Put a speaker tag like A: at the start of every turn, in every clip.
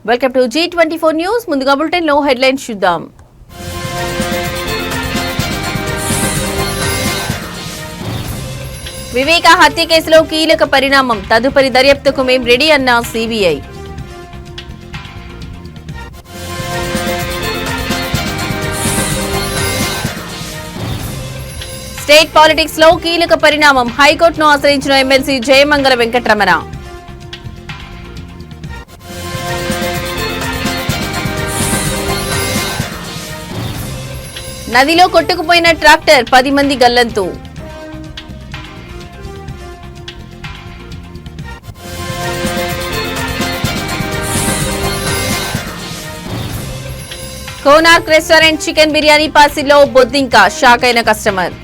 A: Welcome to G24 news. ముందుగా bulletin లో headlines చూద్దాం. వివేక హత్య కేసులో కీలక పరిణామం. తదుపరి దర్యాప్తుకు మేం రెడీ అన్న సిబిఐ. స్టేట్ పాలిటిక్స్ లో కీలక పరిణామం. హైకోర్టును ఆశ్రయించిన ఎమ్మెల్సీ జయమంగళ వెంకటరమణ. నదిలో కొట్టుకుపోయిన ట్రాక్టర్ 10 మంది గల్లంతు. కోనార్క్ రెస్టారెంట్ చికెన్ బిర్యానీ పార్సిల్లో బొద్దింక. షాక్ అయిన కస్టమర్.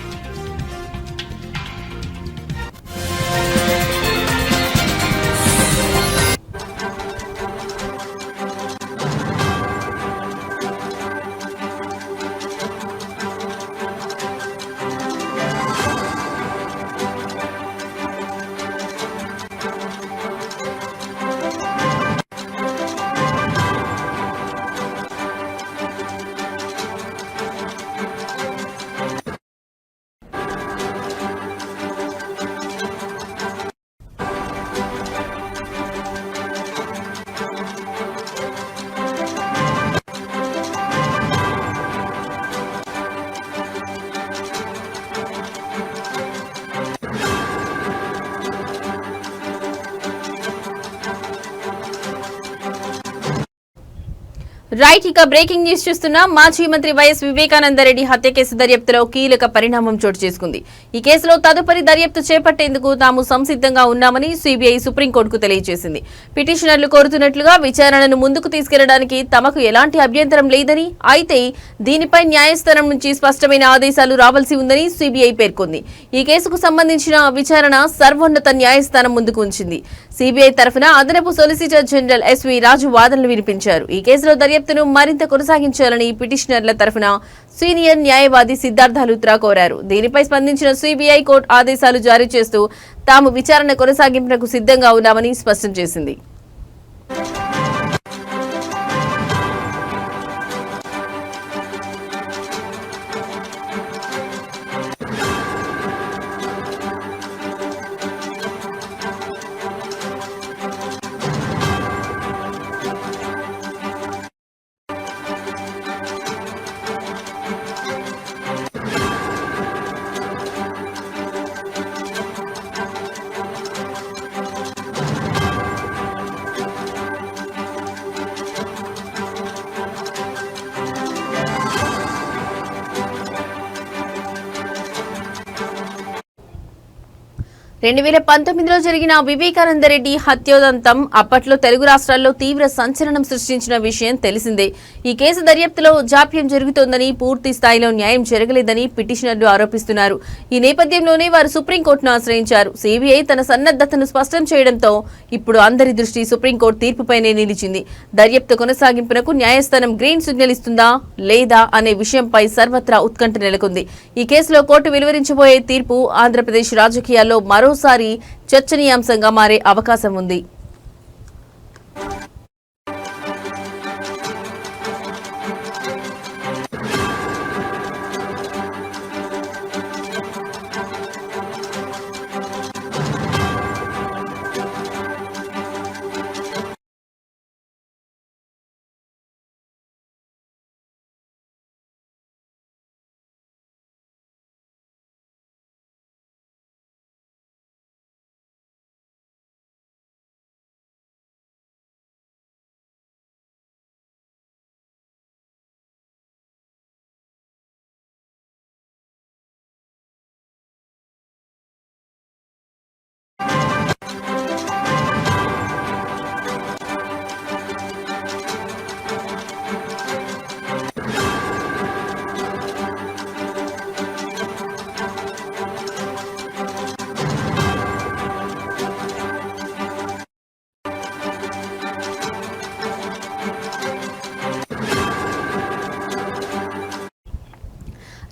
A: రైట్, ఇక బ్రేకింగ్ న్యూస్ చూస్తున్నా. మాజీ మంత్రి వైఎస్ వివేకానందరెడ్డి హత్య కేసు దర్యాప్తులో కీలక పరిణామం చోటు చేసుకుంది. ఈ కేసులో తదుపరి దర్యాప్తు చేపట్టేందుకు తాము సంసిద్ధంగా ఉన్నామని సిబిఐ సుప్రీంకోర్టుకు తెలియజేసింది. పిటిషనర్లు కోరుతున్నట్లుగా విచారణను ముందుకు తీసుకెళ్లడానికి తమకు ఎలాంటి అభ్యంతరం లేదని, అయితే దీనిపై న్యాయస్థానం నుంచి స్పష్టమైన ఆదేశాలు రావాల్సి ఉందని సిబిఐ పేర్కొంది. ఈ కేసుకు సంబంధించిన విచారణ సర్వోన్నత న్యాయస్థానం ముందుకు ఉంచింది. సిబిఐ తరఫున అదనపు సొలిసిటర్ జనరల్ ఎస్వి రాజు వాదనలు వినిపించారు. ఈ కేసులో దర్యాప్తును మరింత కొనసాగించాలని పిటిషనర్ల తరఫున సీనియర్ న్యాయవాది సిద్ధార్థ లూత్రా కోరారు. దీనిపై స్పందించిన సిబిఐ కోర్టు ఆదేశాలు జారీ చేస్తూ తాము విచారణ కొనసాగింపునకు సిద్ధంగా ఉన్నామని స్పష్టం చేసింది. రెండు 2019లో జరిగిన వివేకానందరెడ్డి హత్యోదంతం అప్పట్లో తెలుగు రాష్ట్రాల్లో తీవ్ర సంచలనం సృష్టించిన విషయం తెలిసిందే. ఈ కేసు దర్యాప్తులో జాప్యం జరుగుతోందని, పూర్తి స్థాయిలో న్యాయం జరగలేదని పిటిషనర్లు ఆరోపిస్తున్నారు. ఈ నేపథ్యంలోనే వారు సుప్రీంకోర్టును ఆశ్రయించారు. సిబిఐ తన సన్నద్ధతను స్పష్టం చేయడంతో ఇప్పుడు అందరి దృష్టి సుప్రీంకోర్టు తీర్పుపైనే నిలిచింది. దర్యాప్తు కొనసాగింపునకు న్యాయస్థానం గ్రీన్ సిగ్నల్ ఇస్తుందా లేదా అనే విషయంపై సర్వత్రా ఉత్కంఠ నెలకొంది. ఈ కేసులో కోర్టు వెలువరించబోయే తీర్పు ఆంధ్రప్రదేశ్ రాజకీయాల్లో మరోసారి చర్చనీయాంశంగా మారే అవకాశం ఉంది.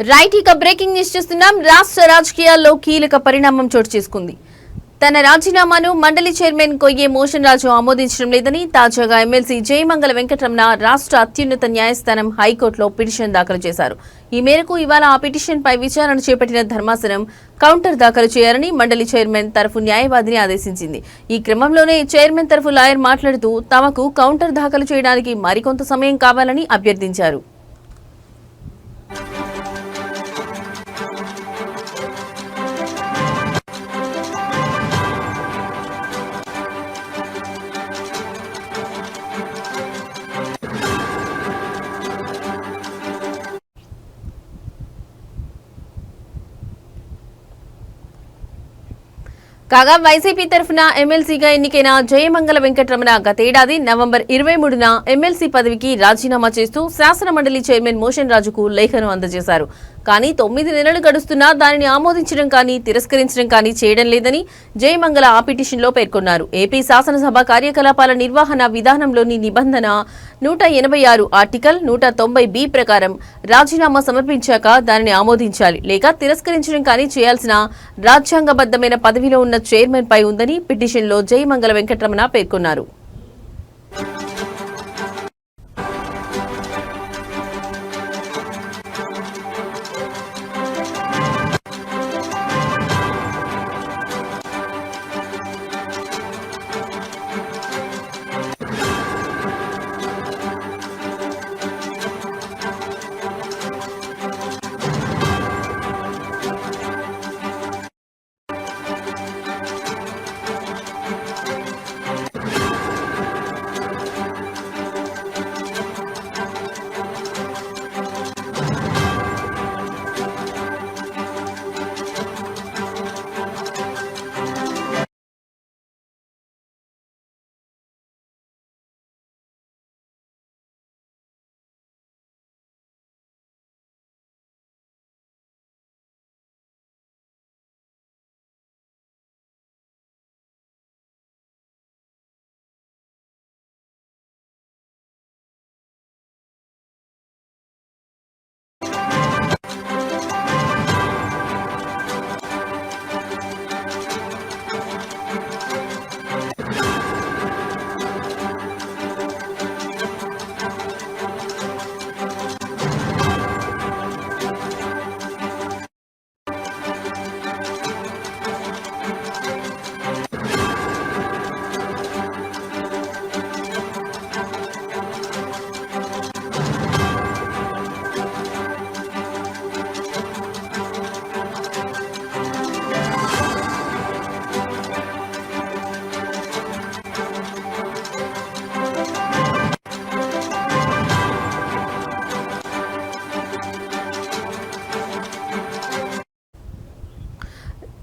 A: రైట్, ఇక బ్రేకింగ్ న్యూస్ చూస్తున్నాం. రాష్ట్ర రాజకీయాల్లో కీలక పరిణామం చోటు చేసుకుంది. తన రాజీనామాను మండలి చైర్మన్ కొయ్యే మోషన్ రాజు ఆమోదించడం లేదని తాజాగా ఎమ్మెల్సీ జయమంగళ వెంకటరమణ రాష్ట్ర అత్యున్నత న్యాయస్థానం హైకోర్టులో పిటిషన్ దాఖలు చేశారు. ఈ మేరకు ఇవాళ ఆ పిటిషన్పై విచారణ చేపట్టిన ధర్మాసనం కౌంటర్ దాఖలు చేయాలని మండలి చైర్మన్ తరఫు న్యాయవాదిని ఆదేశించింది. ఈ క్రమంలోనే చైర్మన్ తరఫు లాయర్ మాట్లాడుతూ తమకు కౌంటర్ దాఖలు చేయడానికి మరికొంత సమయం కావాలని అభ్యర్థించారు. కాగా వైసీపీ తరఫున ఎమ్మెల్సీగా ఎన్నికైన జయమంగళ వెంకటరమణ గతేడాది నవంబర్ 23న ఎమ్మెల్సీ పదవికి రాజీనామా చేస్తూ శాసనమండలి చైర్మన్ మోషన్ రాజుకు లేఖను అందజేశారు. కానీ 9 నెలలు గడుస్తున్నా దానిని ఆమోదించడం కానీ తిరస్కరించడం కానీ చేయడం లేదని జయమంగళ ఆ పిటిషన్లో పేర్కొన్నారు. ఏపీ శాసనసభ కార్యకలాపాల నిర్వహణ విధానంలోని నిబంధన 186 ఆర్టికల్ 190B ప్రకారం రాజీనామా సమర్పించాక దానిని ఆమోదించాలి లేక తిరస్కరించడం కానీ చేయాల్సిన రాజ్యాంగబద్ధమైన పదవిలో ఉన్న చైర్మన్ పై ఉందని పిటిషన్లో జయమంగళ వెంకటరమణ పేర్కొన్నారు.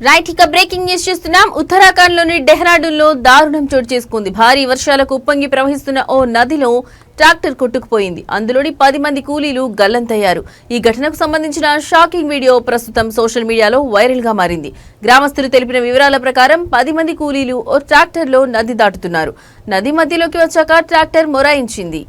A: రైట్, ఇక బ్రేకింగ్ న్యూస్ చూస్తున్నాం. ఉత్తరాఖండ్ లోని డెహ్రాడూన్ లో దారుణం చోటు చేసుకుంది. భారీ వర్షాలకు ఉప్పొంగి ప్రవహిస్తున్న ఓ నదిలో ట్రాక్టర్ కొట్టుకుపోయింది. అందులోని 10 మంది కూలీలు గల్లంతయ్యారు. ఈ ఘటనకు సంబంధించిన షాకింగ్ వీడియో ప్రస్తుతం సోషల్ మీడియాలో వైరల్ గా మారింది. గ్రామస్తులు తెలిపిన వివరాల ప్రకారం 10 మంది కూలీలు ఓ ట్రాక్టర్ లో నది దాటుతున్నారు. నది మధ్యలోకి వచ్చాక ట్రాక్టర్ మొరాయించింది.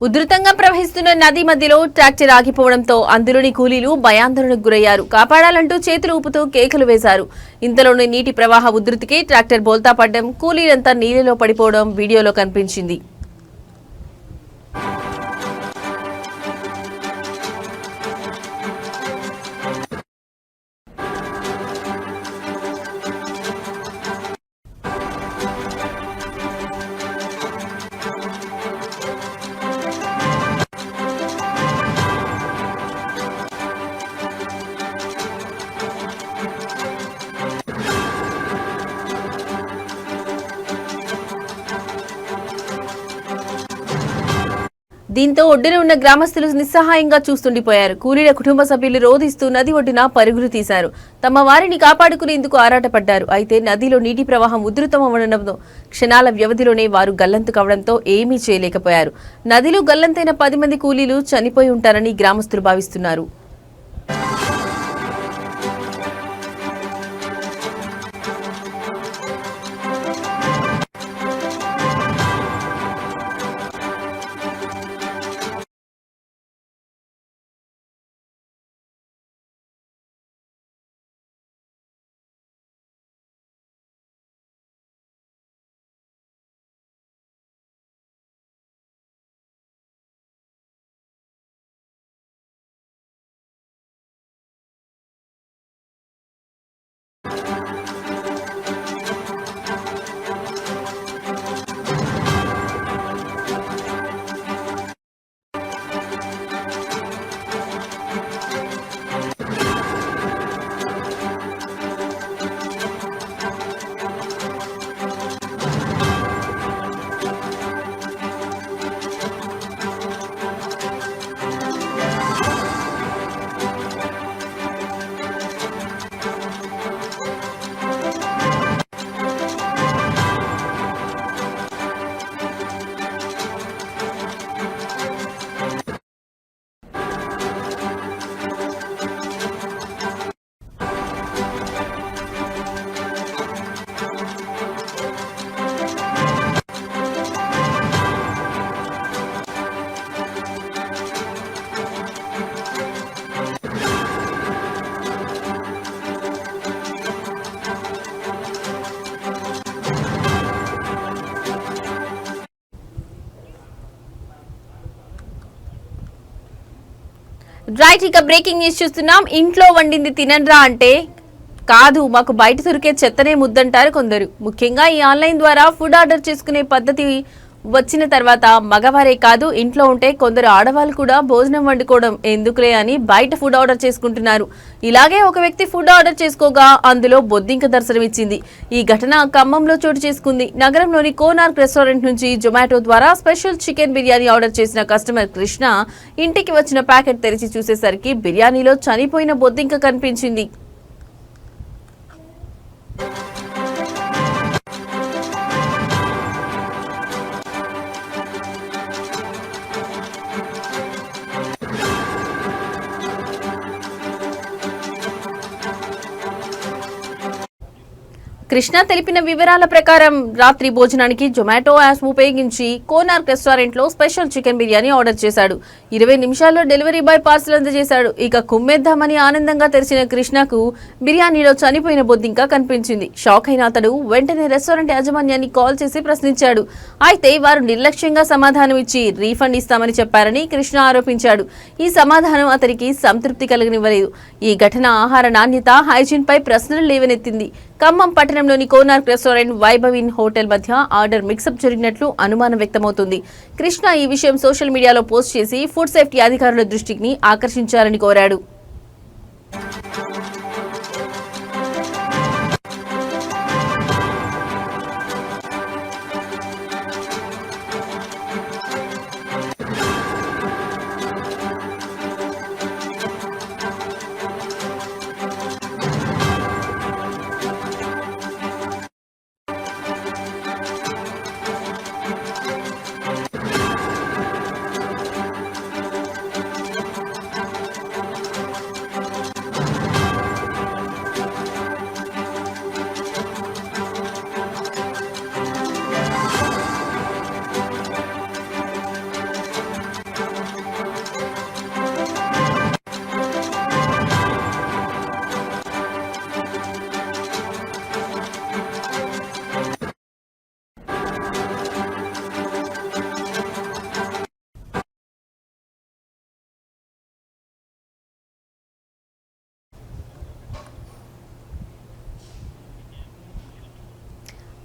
A: ఉధృతంగా ప్రవహిస్తున్న నది మధ్యలో ట్రాక్టర్ ఆగిపోవడంతో అందులోని కూలీలు భయాందోళనకు గురయ్యారు. కాపాడాలంటూ చేతులు ఊపుతూ కేకలు వేశారు. ఇంతలోని నీటి ప్రవాహ ఉధృతికి ట్రాక్టర్ బోల్తా పడ్డం, కూలీలంతా నీళ్లలో పడిపోవడం వీడియోలో కనిపించింది. దీంతో ఒడ్డున ఉన్న గ్రామస్తులు నిస్సహాయంగా చూస్తుండిపోయారు. కూలీల కుటుంబ సభ్యులు రోధిస్తూ నది ఒడ్డున పరుగులు తీశారు. తమ వారిని కాపాడుకునేందుకు ఆరాటపడ్డారు. అయితే నదిలో నీటి ప్రవాహం ఉధృతమవడంతో క్షణాల వ్యవధిలోనే వారు గల్లంతు కావడంతో ఏమీ చేయలేకపోయారు. నదిలో గల్లంతైన 10 మంది కూలీలు చనిపోయి ఉంటారని గ్రామస్తులు భావిస్తున్నారు. రైట్, ఇక బ్రేకింగ్ న్యూస్ చూస్తున్నాం. ఇంట్లో వండింది తినండ్రా అంటే కాదు, మాకు బయట దొరికే చెత్తనే ముద్దంటారు కొందరు. ముఖ్యంగా ఈ ఆన్లైన్ ద్వారా ఫుడ్ ఆర్డర్ చేసుకునే పద్ధతి వచ్చిన తర్వాత మగవారే కాదు, ఇంట్లో ఉంటే కొందరు ఆడవాళ్ళు కూడా భోజనం వండుకోవడం ఎందుకులే అని బయట ఫుడ్ ఆర్డర్ చేసుకుంటున్నారు. ఇలాగే ఒక వ్యక్తి ఫుడ్ ఆర్డర్ చేసుకోగా అందులో బొద్దింక దర్శనమిచ్చింది. ఈ ఘటన ఖమ్మంలో చోటు చేసుకుంది. నగరంలోని కోనార్క్ రెస్టారెంట్ నుంచి జొమాటో ద్వారా స్పెషల్ చికెన్ బిర్యానీ ఆర్డర్ చేసిన కస్టమర్ కృష్ణ ఇంటికి వచ్చిన ప్యాకెట్ తెరిచి చూసేసరికి బిర్యానీలో చనిపోయిన బొద్దింక కనిపించింది. కృష్ణ తెలిపిన వివరాల ప్రకారం రాత్రి భోజనానికి జొమాటో యాప్ ఉపయోగించి కోనార్క్ రెస్టారెంట్ లో స్పెషల్ చికెన్ బిర్యానీ ఆర్డర్ చేశాడు. 20 నిమిషాల్లో డెలివరీ బాయ్ పార్సల్ అందజేశాడు. ఇక కుమ్మేద్దామని ఆనందంగా తెరిచిన కృష్ణకు బిర్యానీలో చనిపోయిన బొద్దింక కనిపించింది. షాక్ అయిన అతడు వెంటనే రెస్టారెంట్ యాజమాన్యాన్ని కాల్ చేసి ప్రశ్నించాడు. అయితే వారు నిర్లక్ష్యంగా సమాధానం ఇచ్చి రీఫండ్ ఇస్తామని చెప్పారని కృష్ణ ఆరోపించాడు. ఈ సమాధానం అతనికి సంతృప్తి కలిగనివ్వలేదు. ఈ ఘటన ఆహార నాణ్యత, హైజీన్ పై ప్రశ్నలు లేవనెత్తింది. ఖమ్మం పట్టణంలోని కోనార్క్ రెస్టారెంట్ వైభవిన్ హోటల్ మధ్య ఆర్డర్ మిక్సప్ జరిగినట్లు అనుమానం వ్యక్తమవుతుంది. కృష్ణ ఈ విషయం సోషల్ మీడియాలో పోస్ట్ చేసి ఫుడ్ సేఫ్టీ అధికారుల దృష్టికి ఆకర్షించాలని కోరాడు.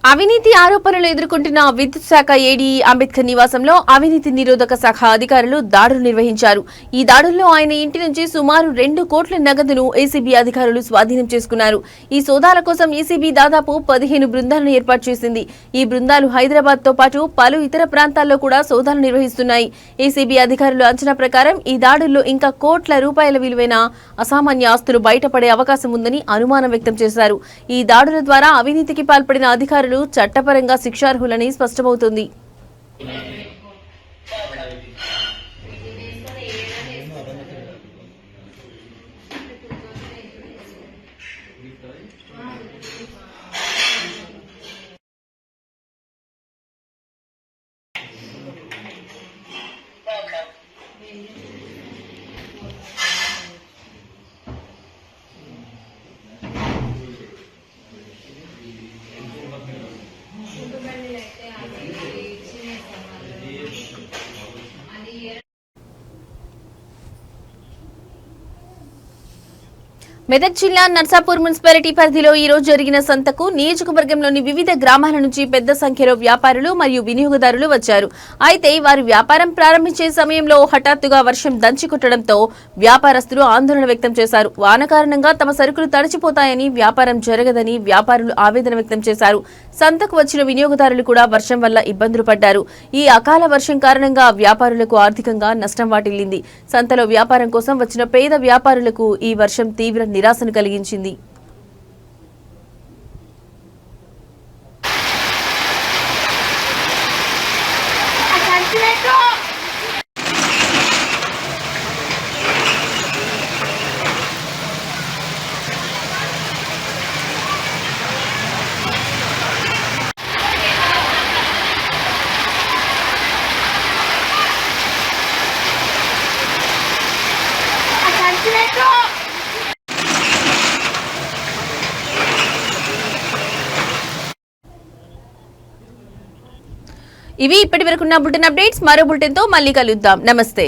A: అవినీతి ఆరోపణలు ఎదుర్కొంటున్న విద్యుత్ శాఖ ఏడీ అంబేద్కర్ నివాసంలో అవినీతి నిరోధక శాఖ అధికారులు దాడులు నిర్వహించారు. ఈ దాడుల్లో ఆయన ఇంటి నుంచి సుమారు 2 కోట్ల నగదును ఏసీబీ అధికారులు స్వాధీనం చేసుకున్నారు. ఈ సోదాల కోసం ఏసీబీ దాదాపు 15 బృందాలను ఏర్పాటు చేసింది. ఈ బృందాలు హైదరాబాద్ తో పాటు పలు ఇతర ప్రాంతాల్లో కూడా సోదాలు నిర్వహిస్తున్నాయి. ఏసీబీ అధికారులు అంచనా ప్రకారం ఈ దాడుల్లో ఇంకా కోట్ల రూపాయల విలువైన అసామాన్య ఆస్తులు బయటపడే అవకాశం ఉందని అనుమానం వ్యక్తం చేశారు. ఈ దాడుల ద్వారా అవినీతికి పాల్పడిన అధికారులు చట్టపరంగా శిక్షార్హులని స్పష్టమవుతుంది. మెదక్ జిల్లా నర్సాపూర్ మున్సిపాలిటీ పరిధిలో ఈ రోజు జరిగిన సంతకు నియోజకవర్గంలోని వివిధ గ్రామాల నుంచి పెద్ద సంఖ్యలో వ్యాపారులు మరియు వినియోగదారులు వచ్చారు. అయితే వారు వ్యాపారం ప్రారంభించే సమయంలో హఠాత్తుగా వర్షం దంచికొట్టడంతో వ్యాపారస్తులు ఆందోళన వ్యక్తం చేశారు. వాన కారణంగా తమ సరుకులు తడిచిపోతాయని, వ్యాపారం జరగదని వ్యాపారులు ఆవేదన వ్యక్తం చేశారు. సంతకు వచ్చిన వినియోగదారులు కూడా వర్షం వల్ల ఇబ్బందులు పడ్డారు. ఈ అకాల వర్షం కారణంగా వ్యాపారులకు ఆర్థికంగా నష్టం వాటిల్లింది. సంతలో వ్యాపారం కోసం వచ్చిన పేద వ్యాపారులకు ఈ వర్షం తీవ్ర నిరాశను కలిగించింది. ఇవి ఇప్పటివరకున్న బులెటిన్ అప్డేట్స్. మరో బులెటిన్ తో మళ్ళీ కలుద్దాం. నమస్తే.